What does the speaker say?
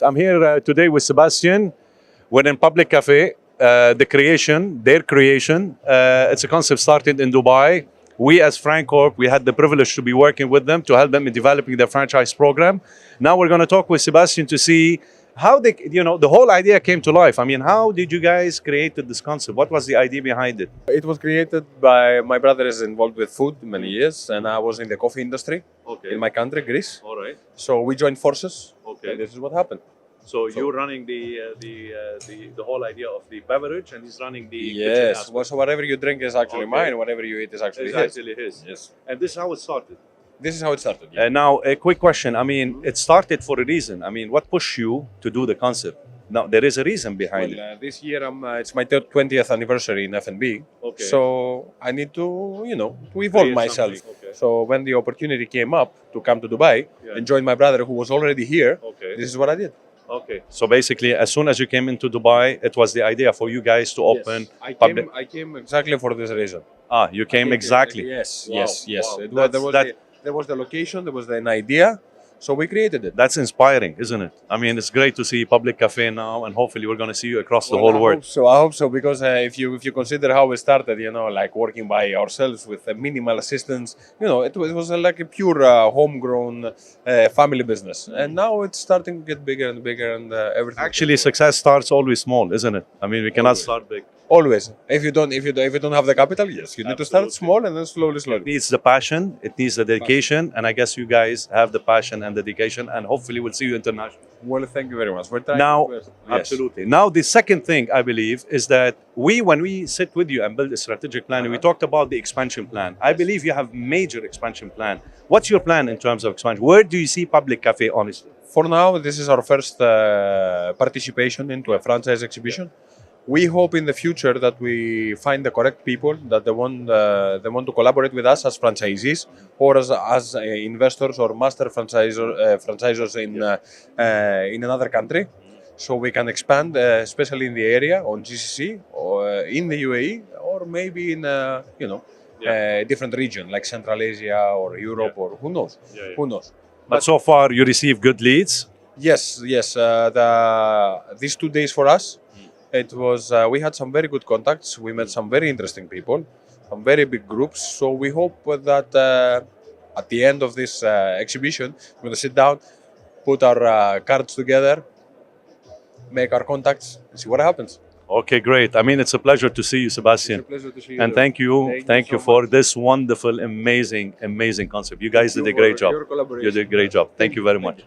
I'm here today with Sebastian. We're in Public Café. Their creation. It's a concept started in Dubai. We as Francorp, we had the privilege to be working with them to help them in developing their franchise program. Now we're going to talk with Sebastian to see how the whole idea came to life. I mean, how did you guys create this concept? What was the idea behind it? It was created by my brother is involved with food many years, and I was in the coffee industry in my country, Greece. All right. So we joined forces. Okay. And this is what happened. So you're running the whole idea of the beverage, and he's running the kitchen Yes. aspect. Well, so whatever you drink is actually mine. Whatever you eat is actually It's his. actually his. Yes. And this is how it started. This is how it started. Yeah. Now, a quick question. I mean, it started for a reason. I mean, what pushed you to do the concept? Now, there is a reason behind it. This year it's my 20th anniversary in F&B. Okay. So I need to, to evolve Create myself. something, okay. So when the opportunity came up to come to Dubai Yeah. and join my brother who was already here, Okay. this is what I did. Okay. So basically, as soon as you came into Dubai, it was the idea for you guys to open public. I came exactly for this reason. You came exactly. Yes, Wow, yes. wow. There was the location, there was an idea, so we created it. That's inspiring, isn't it? I mean, it's great to see Public Cafe now, and hopefully we're going to see you across the whole world. I hope so, because if you consider how we started, like working by ourselves with minimal assistance, it was like a pure homegrown family business, and now it's starting to get bigger and bigger, and everything. Actually, success starts always small, isn't it? I mean, we cannot start big. Always. If you don't have the capital, yes, you need to start small and then slowly. It needs the passion, it needs the dedication, and I guess you guys have the passion and dedication, and hopefully we'll see you internationally. Well, thank you very much. We're trying Now, to. Yes. absolutely. Now, the second thing I believe is that when we sit with you and build a strategic plan, we talked about the expansion plan. I believe you have major expansion plan. What's your plan in terms of expansion? Where do you see Public Cafe, honestly? For now, this is our first participation into a franchise exhibition. We hope in the future that we find the correct people that they want to collaborate with us as franchisees or as investors or master franchisors in another country, so we can expand, especially in the area on GCC or in the UAE, or maybe in a different region like Central Asia or Europe or who knows. Who knows? But so far, you receive good leads. Yes. These 2 days for us, it was. We had some very good contacts. We met some very interesting people, some very big groups. So we hope that at the end of this exhibition, we're going to sit down, put our cards together, make our contacts, and see what happens. Okay, great. I mean, it's a pleasure to see you, Sebastian. It's a pleasure to see you. And thank you so for much. this wonderful, amazing concept. You guys did a great job. Your collaboration. You did a great job. Thank you very much.